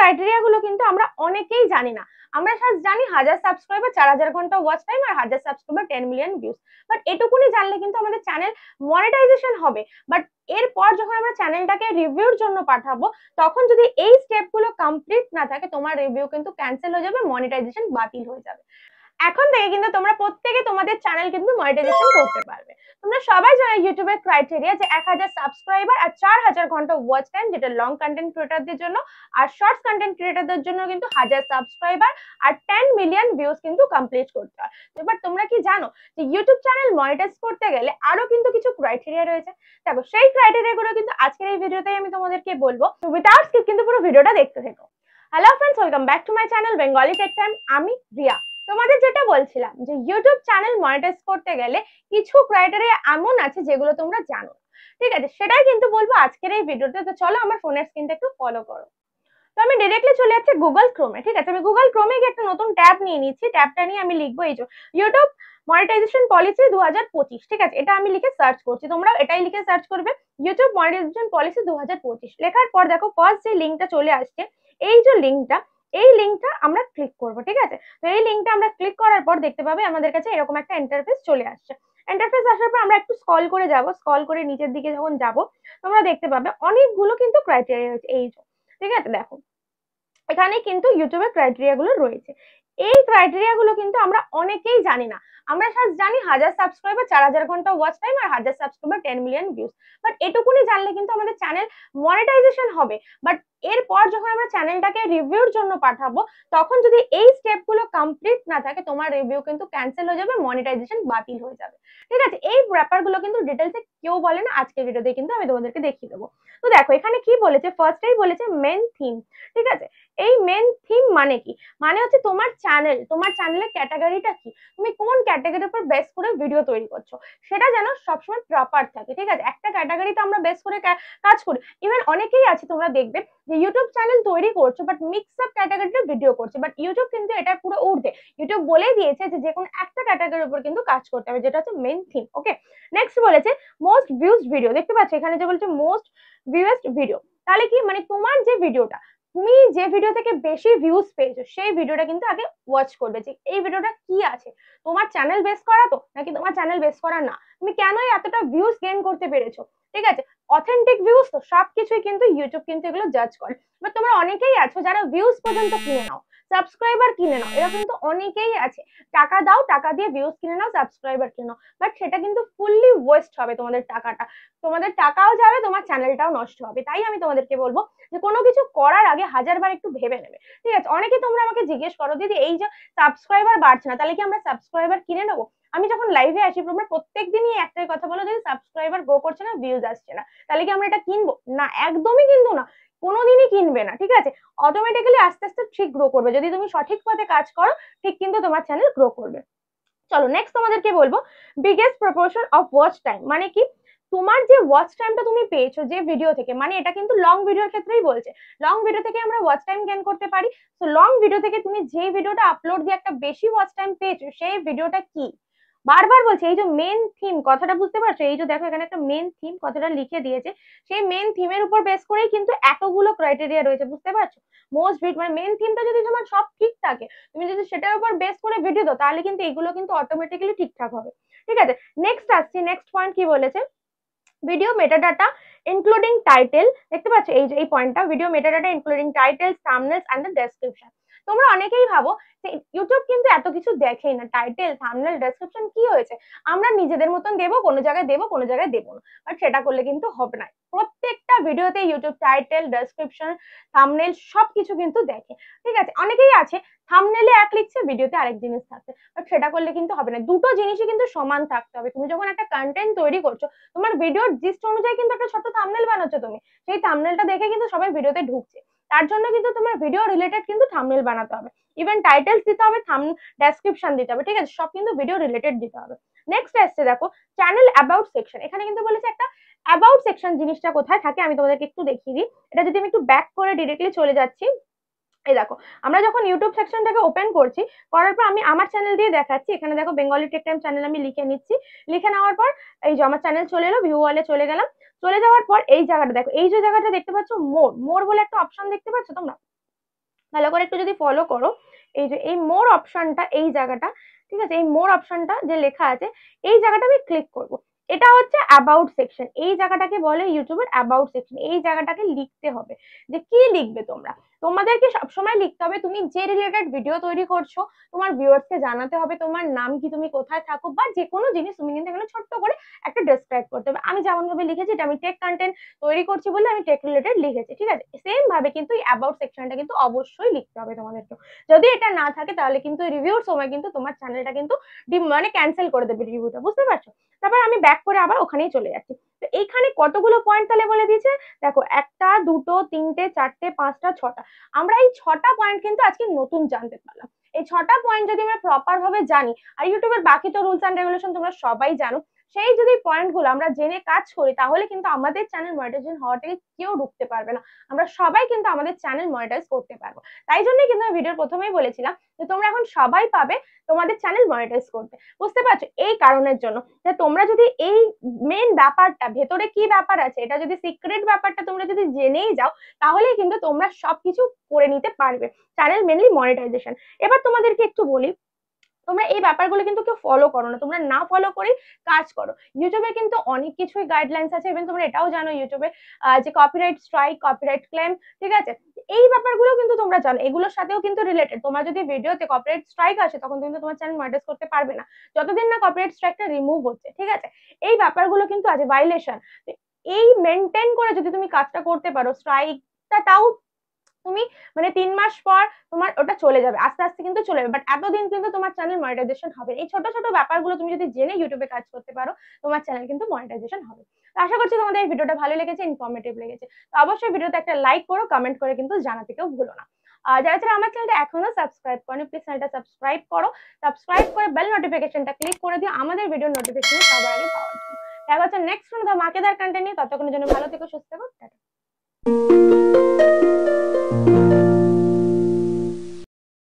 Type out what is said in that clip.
Criteria গুলো কিন্তু আমরা অনেকেই জানি না। আমরা জাস্ট জানি 1000 সাবস্ক্রাইবার 4000 ঘন্টা ওয়াচ টাইম আর 1000 সাবস্ক্রাইবার 10 মিলিয়ন ভিউজ। বাট এটুকুনি জানলে কিন্তু আমাদের চ্যানেল মনিটাইজেশন হবে। বাট এরপর যখন আমরা চ্যানেলটাকে রিভিউর জন্য পাঠাবো, তখন যদি এই স্টেপগুলো কমপ্লিট না থাকে, তোমার রিভিউ কিন্তু ক্যান্সেল হয়ে যাবে, মনিটাইজেশন বাতিল হয়ে যাবে। এখন থেকে কিন্তু তোমরা প্রত্যেকে তোমাদের চ্যানেল কিন্তু মনিটাইজেশন করতে পারবে। তোমরা সবাই জানো ইউটিউবের ক্রাইটেরিয়া যে 1000 সাবস্ক্রাইবার আর 4000 ঘন্টা ওয়াচ টাইম, যেটা লং কন্টেন্ট ক্রিয়েটরদের জন্য, আর শর্টস কন্টেন্ট ক্রিয়েটরদের জন্য কিন্তু 1000 সাবস্ক্রাইবার আর 10 মিলিয়ন ভিউজ কিন্তু কমপ্লিট করতে হয়। এবার তোমরা কি জানো যে ইউটিউব চ্যানেল মনিটাইজ করতে গেলে আরো কিন্তু কিছু ক্রাইটেরিয়া রয়েছে। দেখো সেই ক্রাইটেরিয়া গুলো কিন্তু আজকের এই ভিডিওতেই আমি তোমাদেরকে বলবো। উইদাউট স্কিপ কিন্তু পুরো ভিডিওটা দেখতে থেকো। Hello friends, welcome back to my channel Bengali tech time. আমি রিয়া। তোমাদের যেটা বলছিলাম যে ইউটিউব চ্যানেল মনিটাইজ করতে গেলে কিছু ক্রাইটেরিয়া এমন আছে যেগুলো তোমরা জানো, ঠিক আছে? সেটাই কিন্তু বলবো আজকের এই ভিডিওতে। তো চলো আমার ফোনের স্ক্রিনটা একটু ফলো করো। তো আমি ডিরেক্টলি চলে যাচ্ছি গুগল ক্রোমে, ঠিক আছে? আমি গুগল ক্রোমে গিয়ে একটা নতুন ট্যাব নিয়ে নিচ্ছি। ট্যাবটা নিয়ে আমি লিখবো এই যে ইউটিউব মনিটাইজেশন পলিসি 2025, ঠিক আছে? এটা আমি লিখে সার্চ করছি, তোমরা এটাই লিখে সার্চ করবে ইউটিউব মনিটাইজেশন পলিসি 2025। লেখার পর দেখো ফার্স্ট যে লিঙ্কটা চলে আসছে, এই যে লিঙ্কটা, এই লিঙ্কটা আমরা ক্লিক করব, ঠিক আছে? তো এই লিঙ্কটা আমরা ক্লিক করার পর দেখতে পাবে আমাদের কাছে এরকম একটা ইন্টারফেস চলে আসছে। ইন্টারফেস আসার পর আমরা একটু স্ক্রল করে যাব। স্ক্রল করে নিচের দিকে যখন যাব, তোমরা দেখতে পাবে অনেকগুলো কিন্তু ক্রাইটেরিয়া রয়েছে। এই যে, ঠিক আছে, দেখো এখানে কিন্তু ইউটিউবের ক্রাইটেরিয়া গুলো রয়েছে। এই ক্রাইটেরিয়া গুলো কিন্তু আমরা অনেকেই জানি না। আমরা জাস্ট জানি 1000 সাবস্ক্রাইবার 4000 ঘন্টা ওয়াচ টাইম আর 1000 সাবস্ক্রাইবার 10 মিলিয়ন ভিউজ। বাট এটুকুনি জানলে কিন্তু আমাদের চ্যানেল মনিটাইজেশন হবে। বাট এরপর যখন আমরা চ্যানেলটাকে রিভিউর জন্য পাঠাবো, তখন যদি এই স্টেপগুলো কমপ্লিট না থাকে, তোমার রিভিউ কিন্তু ক্যান্সেল হয়ে যাবে, মনিটাইজেশন বাতিল হয়ে যাবে, ঠিক আছে? এই ব্যাপারগুলো কিন্তু ডিটেলসে কেউ বলে না, আজকের ভিডিওতে কিন্তু আমি তোমাদেরকে দেখিয়ে দেবো। তো দেখো এখানে কি বলেছে, ফার্স্টেই বলেছে মেন থিম, ঠিক আছে? এই মেন থিম মানে কি? মানে হচ্ছে তোমার চ্যানেল, তোমার চ্যানেলের ক্যাটাগরিটা কি, তুমি কোন ক্যাটাগরির উপর বেস করে ভিডিও তৈরি করছো, সেটা যেন সবসময় প্রপার থাকে, ঠিক আছে? একটা ক্যাটাগরিতে আমরা বেস করে কাজ করি। ইভেন অনেকেই আছে তোমরা দেখবে যে ইউটিউব চ্যানেল তৈরি করছো বাট মিক্স আপ ক্যাটাগরিতে ভিডিও করছে, বাট ইউটিউব কিন্তু এটা পুরো ঊর্ধ্বে। ইউটিউব বলেই দিয়েছে যে কোনো একটা ক্যাটাগরির উপর কিন্তু কাজ করতে হবে, যেটা হচ্ছে মেন থিম। ওকে, নেক্সট বলেছে মোস্ট ভিউজড ভিডিও। দেখতে পাচ্ছ এখানে যে বলছে মোস্ট ভিউজড ভিডিও, তাহলে কি মানে তোমার যে ভিডিওটা, তুমি যে ভিডিও থেকে বেশি ভিউজ পেয়েছো, সেই ভিডিওটা কিন্তু আগে ওয়াচ করবে যে এই ভিডিওটা কি আছে, তোমার চ্যানেল বেস করা তো নাকি তোমার চ্যানেল বেস করা না, তুমি কেন এতটা ভিউজ গেইন করতে পেরেছো, ঠিক আছে? অথেন্টিক ভিউজ তো সবকিছুই কিন্তু ইউটিউব কিন্তু এগুলো জাজ করে। বাট তোমরা অনেকেই আছো যারা ভিউজ পর্যন্ত কিনে নাও, সাবস্ক্রাইবার কিনে নাও, এরা কিন্তু অনেকেই আছে। টাকা দাও, টাকা দিয়ে ভিউজ কিনে নাও, সাবস্ক্রাইবার কিনে নাও, বাট সেটা কিন্তু ফুললি ওয়েস্ট হবে। তোমাদের টাকাটা, তোমাদের টাকাও যাবে, তোমার চ্যানেলটাও নষ্ট হবে। তাই আমি তোমাদেরকে বলবো যে কোনো কিছু করার আগে 1000 বার একটু ভেবে নেবে, ঠিক আছে? অনেকে তোমরা আমাকে জিজ্ঞেস করো দিদি এই যে সাবস্ক্রাইবার বাড়ছে না, তাহলে কি আমরা সাবস্ক্রাইবার কিনে নেবো? আমি যখন লাইভে আসি তোমরা প্রত্যেক দিনই একটাই কথা বলো যে সাবস্ক্রাইবার গ্রো করছে না, ভিউজ আসছে না, তাহলে কি আমরা এটা কিনবো? না, একদমই কিন্তু না, কোনোদিনই কিনবে না, ঠিক আছে? অটোমেটিক্যালি আস্তে আস্তে ঠিক গ্রো করবে, যদি তুমি সঠিক পথে কাজ করো, ঠিক কিন্তু তোমার চ্যানেল গ্রো করবে। চলো নেক্সট তোমাদেরকে বলবো biggest proportion of watch time. মানে কি, তোমার যে ওয়াচ টাইমটা তুমি পেয়েছো যে ভিডিও থেকে, মানে এটা কিন্তু লং ভিডিওর ক্ষেত্রেই বলছে, লং ভিডিও থেকে আমরা ওয়াচ টাইম গেইন করতে পারি। তো লং ভিডিও থেকে তুমি যে ভিডিওটা আপলোড দিয়ে একটা বেশি ওয়াচ টাইম পেয়েছো, সেই ভিডিওটা কি? বারবার বলছে এই যে মেন থিম কথাটা, বুঝতে পারছো? এই যে দেখো এখানে একটা মেন থিম কথাটা লিখে দিয়েছে, সেই মেন থিমের উপর বেস করেই কিন্তু এতগুলো ক্রাইটেরিয়া রয়েছে, বুঝতে পারছো? মোস্ট ভিড মানে মেন থিমটা যদি তোমার সব ঠিক থাকে, তুমি যদি সেটার উপর বেস করে ভিডিও দাও, তাহলে কিন্তু এগুলো কিন্তু অটোমেটিক্যালি ঠিকঠাক হবে, ঠিক আছে? নেক্সট আসছে, নেক্সট পয়েন্ট কি বলেছে, ভিডিও মেটাডাটা ইনক্লুডিং টাইটেল। দেখতে পাচ্ছ এই যে এই পয়েন্টটা, video metadata including titles, thumbnails and the description. তোমরা অনেকেই ভাবো যে ইউটিউব কিন্তু এত কিছু দেখেই না, টাইটেল, থাম্বনেল, ডেসক্রিপশন কি হয়েছে, আমরা নিজেদের মতন দেবো, কোনো জায়গায় দেবো, কোনো জায়গায় দেবো না। বাট সেটা করলে কিন্তু হবে না। প্রত্যেকটা ভিডিওতে ইউটিউব টাইটেল, ডেসক্রিপশন, থাম্বনেল সবকিছু কিন্তু দেখে, ঠিক আছে? অনেকেই আছে থাম্বনেলে এক লিখছে, ভিডিওতে আরেক জিনিস থাকছে, বাট সেটা করলে কিন্তু হবে না। দুটো জিনিসই কিন্তু সমান থাকতে হবে। তুমি যখন একটা কন্টেন্ট তৈরি করছো, তোমার ভিডিওর জিস্ট অনুযায়ী কিন্তু একটা ছোট্ট থাম্বনেল বানাচ্ছো, তুমি সেই থাম্বনেলটা দেখে কিন্তু সবাই ভিডিওতে ঢুকছে, তার জন্য কিন্তু তোমার ভিডিও রিলেটেড কিন্তু থাম্বনেল বানাতে হবে, ইভেন টাইটেলস দিতে হবে, ডেসক্রিপশন দিতে হবে, ঠিক আছে? সব কিন্তু ভিডিও রিলেটেড দিতে হবে। নেক্সট আসছে দেখো চ্যানেল অ্যাবাউট সেকশন। এখানে কিন্তু বলেছে একটা অ্যাবাউট সেকশন জিনিসটা কোথায় থাকে আমি তোমাদেরকে একটু দেখিয়ে দিই। এটা যদি আমি একটু ব্যাক করে ডিরেক্টলি চলে যাচ্ছি, এই দেখো আমরা যখন ইউটিউব সেকশনটাকে ওপেন করছি, করার পর আমি আমার চ্যানেল দিয়ে দেখাচ্ছি। এখানে দেখো বেঙ্গলি টেক টাইম চ্যানেল আমি লিখে নিচ্ছি। লিখে নেওয়ার পর এই যে আমার চ্যানেল চলে এলো, ভিউ ওয়ালে চলে গেলাম। চলে যাওয়ার পর এই জায়গাটা দেখো, এই যে জায়গাটা দেখতে পাচ্ছ মোর, মোর বলে একটা অপশন দেখতে পাচ্ছ তোমরা, ভালো করে একটু যদি ফলো করো, এই যে এই মোর অপশনটা, এই জায়গাটা, ঠিক আছে, এই মোর অপশনটা যে লেখা আছে এই জায়গাটা আমি ক্লিক করব। এটা হচ্ছে অ্যাবাউট সেকশন, এই জায়গাটাকে বলে ইউটিউবের অ্যাবাউট সেকশন। এই জায়গাটাকে লিখতে হবে যে কি লিখবে তোমরা, তোমাদেরকে সবসময় লিখতে হবে তুমি যে রিলেটেড ভিডিও তৈরি করছো, তোমার ভিউয়ার্সকে জানাতে হবে তোমার নাম কি, তুমি কোথায় থাকো, বা যে কোনো জিনিস তুমি কিন্তু এখানে ছোট্ট করে একটা ডেসক্রাইব করতে হবে। আমি যেমন ভাবে লিখেছি, এটা আমি টেক কন্টেন্ট তৈরি করছি বলে আমি টেক রিলেটেড লিখেছি, ঠিক আছে। সেম ভাবে কিন্তু এই অ্যাবাউট সেকশনটা কিন্তু অবশ্যই লিখতে হবে তোমাদেরকে। যদি এটা না থাকে তাহলে কিন্তু রিভিউর সময় কিন্তু তোমার চ্যানেলটা কিন্তু মানে ক্যান্সেল করে দেবে রিভিউটা, বুঝতে পারছো। তারপর আমি ব্যাক করে আবার ওখানেই চলে যাচ্ছি। তো এইখানে কতগুলো পয়েন্ট তাহলে বলে দিয়েছে, দেখো 1টা 2টো 3টে 4টে 5টা 6টা, আমরা এই 6টা পয়েন্ট কিন্তু আজকে নতুন জানতে পারলাম। এই 6টা পয়েন্ট যদি আমরা প্রপার ভাবে জানি, আর ইউটিউবের বাকি তো রুলস অ্যান্ড রেগুলেশন তোমরা সবাই জানো, সেই যদি পয়েন্টগুলো আমরা জেনে কাজ করি তাহলে কিন্তু আমাদের চ্যানেল মনিটাইজেশন হওয়া থেকে কেউ রুখতে পারবে না। আমরা সবাই কিন্তু আমাদের চ্যানেল মনিটাইজ করতে পারবো। তাই জন্যই কিন্তু আমি ভিডিওর প্রথমেই বলেছিলাম যে তোমরা এখন সবাই পাবে তোমাদের চ্যানেল মনিটাইজ করতে, বুঝতে পারছো। এই কারণের জন্য যে তোমরা যদি এই মেন ব্যাপারটা, ভেতরে কি ব্যাপার আছে, এটা যদি সিক্রেট ব্যাপারটা তোমরা যদি জেনেই যাও, তাহলেই কিন্তু তোমরা সবকিছু করে নিতে পারবে চ্যানেল মেনলি মনিটাইজেশন। এবার তোমাদেরকে একটু বলি, তোমরা এই ব্যাপারগুলো কিন্তু কেউ ফলো করো না, তোমরা না ফলো করে কাজ করো। ইউটিউবে কিন্তু অনেক কিছুই গাইডলাইন্স আছে, ইভেন তোমরা এটাও জানো ইউটিউবে যে কপিরাইট স্ট্রাইক, কপিরাইট ক্লেম, ঠিক আছে, এই ব্যাপারগুলো কিন্তু তোমরা জানো, এগুলোর সাথেও কিন্তু রিলেটেড। তোমার যদি ভিডিওতে কপিরাইট স্ট্রাইক আসে তখন কিন্তু তোমার চ্যানেল মনিটাইজ করতে পারবে না যতদিন না কপিরাইট স্ট্রাইকটা রিমুভ হচ্ছে, ঠিক আছে। এই ব্যাপারগুলো কিন্তু আছে ভাইলেশন, এই মেনটেন করে যদি তুমি কাজটা করতে পারো, স্ট্রাইকটা তাও তুমি মানে 3 মাস পর তোমার ওটা চলে যাবে, আস্তে আস্তে কিন্তু চলে যাবে, বাট এতদিন কিন্তু তোমার চ্যানেল মনিটাইজেশন হবে। এই ছোট ছোট ব্যাপারগুলো তুমি যদি জেনে ইউটিউবে কাজ করতে পারো, তোমার চ্যানেল কিন্তু মনিটাইজেশন হবে। তো আশা করছি তোমাদের এই ভিডিওটা ভালো লেগেছে, ইনফরমেটিভ লেগেছে। তো অবশ্যই ভিডিওতে একটা লাইক করো, কমেন্ট করে কিন্তু জানাতে কেউ ভুলো না। আর যারা যারা আমার চ্যানেলটা এখনো সাবস্ক্রাইব করো, প্লিজ চ্যানেলটা সাবস্ক্রাইব করো, সাবস্ক্রাইব করে বেল নোটিফিকেশনটা ক্লিক করে দিও আমাদের ভিডিওর নোটিফিকেশন সবার আগে পাওয়ার জন্য। দেখা হচ্ছে নেক্সট কোনো মাকেদার কন্টেন্ট নিয়ে, ততক্ষণের জন্য ভালো থেকো, সুস্থ থেকো, টাটা।